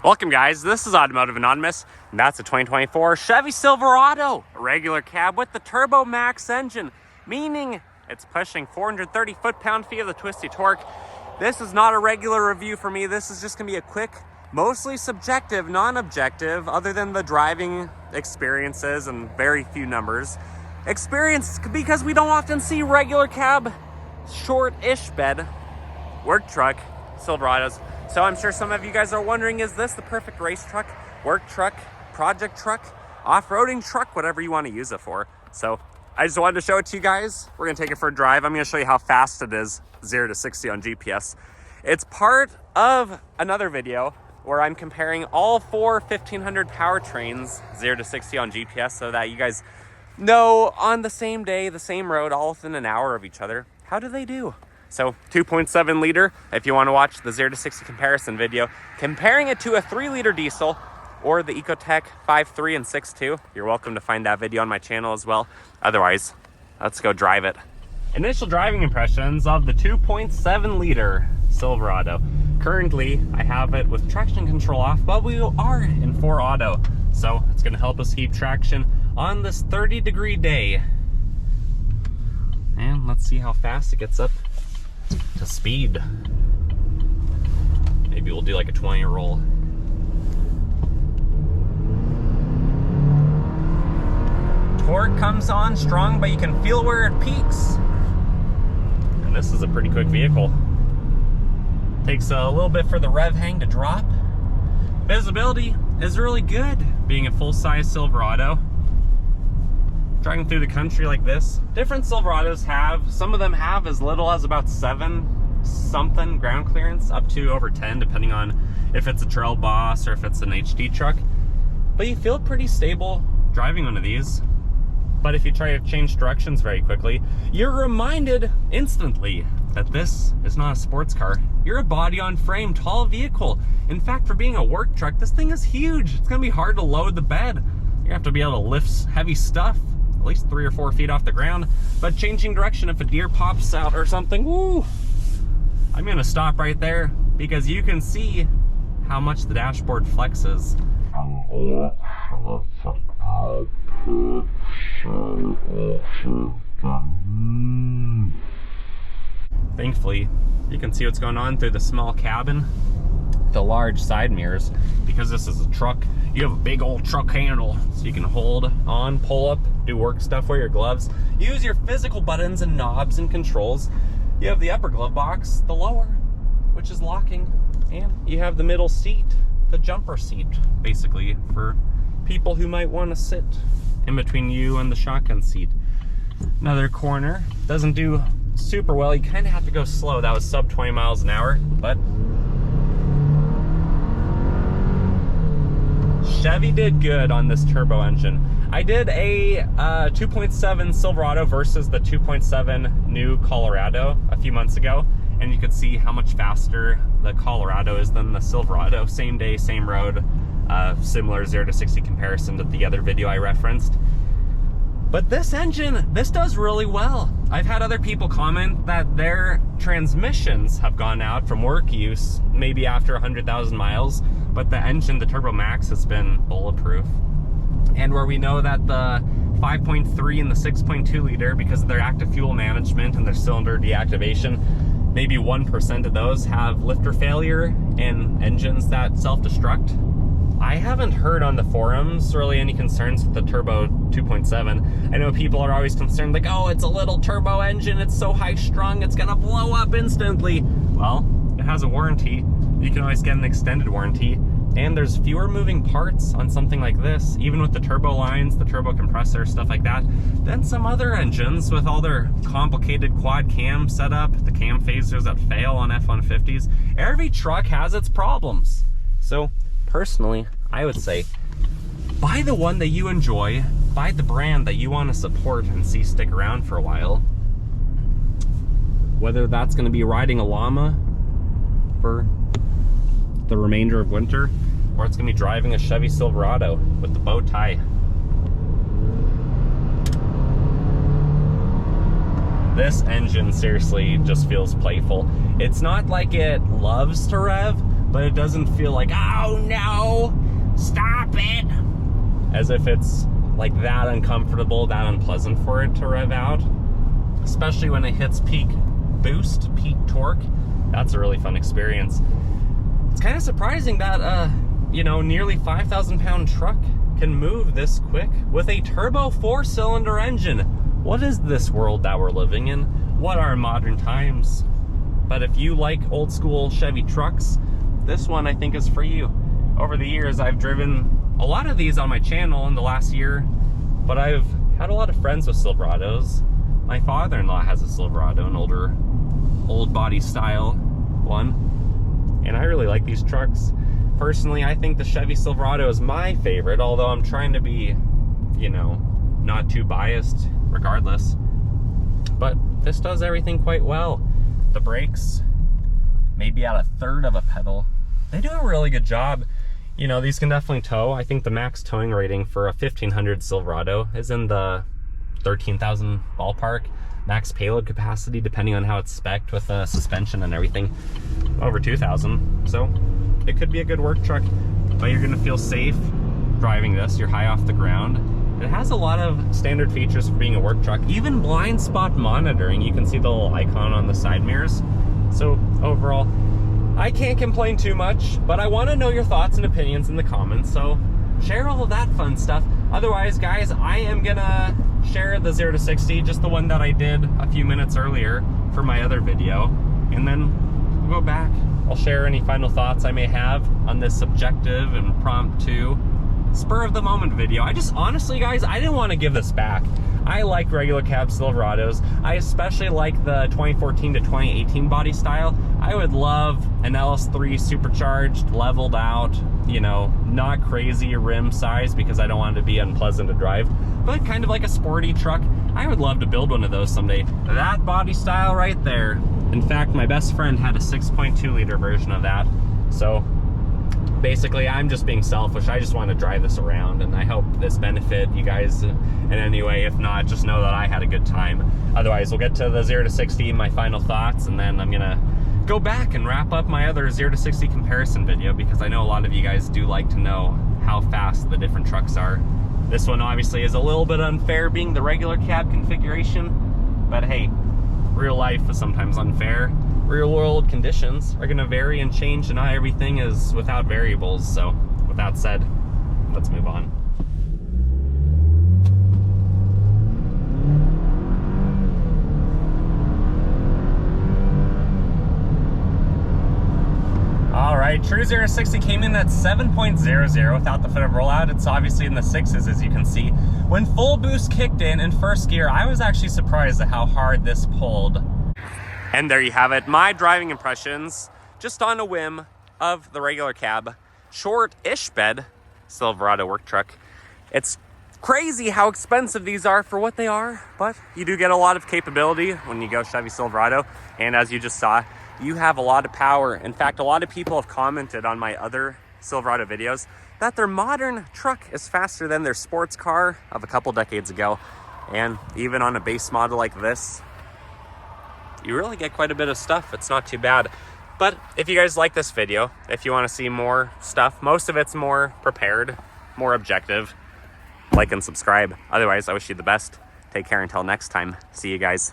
Welcome guys, this is Automotive Anonymous, and that's a 2024 Chevy Silverado, a regular cab with the TurboMax engine, meaning it's pushing 430 foot-pound-feet of the twisty torque. This is not a regular review for me. This is just gonna be a quick, mostly subjective, non-objective, other than the driving experiences and very few numbers. Experience, because we don't often see regular cab, short-ish bed, work truck Silverados. So I'm sure some of you guys are wondering, is this the perfect race truck, work truck, project truck, off-roading truck, whatever you want to use it for? So I just wanted to show it to you guys. We're going to take it for a drive. I'm going to show you how fast it is, 0 to 60 on GPS. It's part of another video where I'm comparing all four 1500 powertrains, 0 to 60 on GPS, so that you guys know on the same day, the same road, all within an hour of each other, how do they do? So 2.7 liter, if you want to watch the 0 to 60 comparison video, comparing it to a 3 liter diesel or the Ecotec 5.3 and 6.2, you're welcome to find that video on my channel as well. Otherwise, let's go drive it. Initial driving impressions of the 2.7 liter Silverado. Currently, I have it with traction control off, but we are in 4 auto. So it's going to help us keep traction on this 30-degree day. And let's see how fast it gets up to speed. Maybe we'll do like a 20 roll. Torque comes on strong, but you can feel where it peaks. And this is a pretty quick vehicle. Takes a little bit for the rev hang to drop. Visibility is really good, being a full-size Silverado. Driving through the country like this, different Silverados have, some of them have as little as about 7-something ground clearance, up to over 10, depending on if it's a Trail Boss or if it's an HD truck. But you feel pretty stable driving one of these. But if you try to change directions very quickly, you're reminded instantly that this is not a sports car. You're a body-on-frame, tall vehicle. In fact, for being a work truck, this thing is huge. It's gonna be hard to load the bed. You have to be able to lift heavy stuff at least 3 or 4 feet off the ground, but changing direction if a deer pops out or something, woo! I'm gonna stop right there because you can see how much the dashboard flexes. Thankfully, you can see what's going on through the small cabin, the large side mirrors. Because this is a truck, you have a big old truck handle, so you can hold on, pull up, do work stuff, wear your gloves, use your physical buttons and knobs and controls. You have the upper glove box, the lower, which is locking, and you have the middle seat, the jumper seat, basically, for people who might want to sit in between you and the shotgun seat. Another corner, doesn't do super well, you kind of have to go slow. That was sub 20 miles an hour, but Chevy did good on this turbo engine. I did a 2.7 Silverado versus the 2.7 new Colorado a few months ago, and you could see how much faster the Colorado is than the Silverado. Same day, same road, similar 0 to 60 comparison to the other video I referenced. But this engine, this does really well. I've had other people comment that their transmissions have gone out from work use, maybe after 100,000 miles, but the engine, the TurboMax, has been bulletproof. And where we know that the 5.3 and the 6.2 liter, because of their active fuel management and their cylinder deactivation, maybe 1% of those have lifter failure and engines that self-destruct. I haven't heard on the forums really any concerns with the Turbo 2.7. I know people are always concerned, like, oh, it's a little turbo engine, it's so high strung, it's gonna blow up instantly. Well, it has a warranty. You can always get an extended warranty, and there's fewer moving parts on something like this, even with the turbo lines, the turbo compressor, stuff like that, than some other engines with all their complicated quad cam setup, the cam phasers that fail on F-150s. Every truck has its problems. So personally, I would say, buy the one that you enjoy, buy the brand that you want to support and see stick around for a while. Whether that's going to be riding a llama for the remainder of winter, or it's going to be driving a Chevy Silverado with the bow tie. This engine seriously just feels playful. It's not like it loves to rev, but it doesn't feel like, oh no, stop it. As if it's like that uncomfortable, that unpleasant for it to rev out. Especially when it hits peak boost, peak torque. That's a really fun experience. It's kind of surprising that, you know, nearly 5,000 pound truck can move this quick with a turbo 4-cylinder engine. What is this world that we're living in? What are modern times? But if you like old school Chevy trucks, this one I think is for you. Over the years, I've driven a lot of these on my channel in the last year, but I've had a lot of friends with Silverados. My father-in-law has a Silverado, an older, old body style one, and I really like these trucks. Personally, I think the Chevy Silverado is my favorite, although I'm trying to be, you know, not too biased regardless. But this does everything quite well. The brakes, maybe at 1/3 of a pedal. They do a really good job. You know, these can definitely tow. I think the max towing rating for a 1500 Silverado is in the 13,000 ballpark. Max payload capacity, depending on how it's spec'd with the suspension and everything, over 2,000. So it could be a good work truck, but you're gonna feel safe driving this. You're high off the ground. It has a lot of standard features for being a work truck. Even blind spot monitoring. You can see the little icon on the side mirrors. So overall, I can't complain too much, but I want to know your thoughts and opinions in the comments, so share all of that fun stuff. Otherwise, guys, I am gonna share the 0 to 60, just the one that I did a few minutes earlier for my other video, and then we'll go back. I'll share any final thoughts I may have on this subjective, impromptu, spur of the moment video. I just, honestly, guys, I didn't want to give this back. I like regular cab Silverados. I especially like the 2014 to 2018 body style. I would love an LS3 supercharged, leveled out, you know, not crazy rim size because I don't want it to be unpleasant to drive, but kind of like a sporty truck. I would love to build one of those someday. That body style right there. In fact, my best friend had a 6.2 liter version of that. So basically, I'm just being selfish. I just want to drive this around, and I hope this benefit you guys in any way. If not, just know that I had a good time. Otherwise, we'll get to the 0 to 60, my final thoughts, and then I'm gonna go back and wrap up my other 0 to 60 comparison video, because I know a lot of you guys do like to know how fast the different trucks are. This one obviously is a little bit unfair being the regular cab configuration, but hey, real life is sometimes unfair. Real world conditions are gonna vary and change, and not everything is without variables. So with that said, let's move on. All right, true 0 to 60 came in at 7.00 without the fit of rollout. It's obviously in the 6s, as you can see. When full boost kicked in first gear, I was actually surprised at how hard this pulled. And there you have it, my driving impressions, just on a whim, of the regular cab, short-ish bed Silverado work truck. It's crazy how expensive these are for what they are, but you do get a lot of capability when you go Chevy Silverado, and as you just saw, you have a lot of power. In fact, a lot of people have commented on my other Silverado videos that their modern truck is faster than their sports car of a couple decades ago, and even on a base model like this, you really get quite a bit of stuff. It's not too bad. But if you guys like this video, if you want to see more stuff, most of it's more prepared, more objective, like and subscribe. Otherwise, I wish you the best. Take care until next time. See you guys.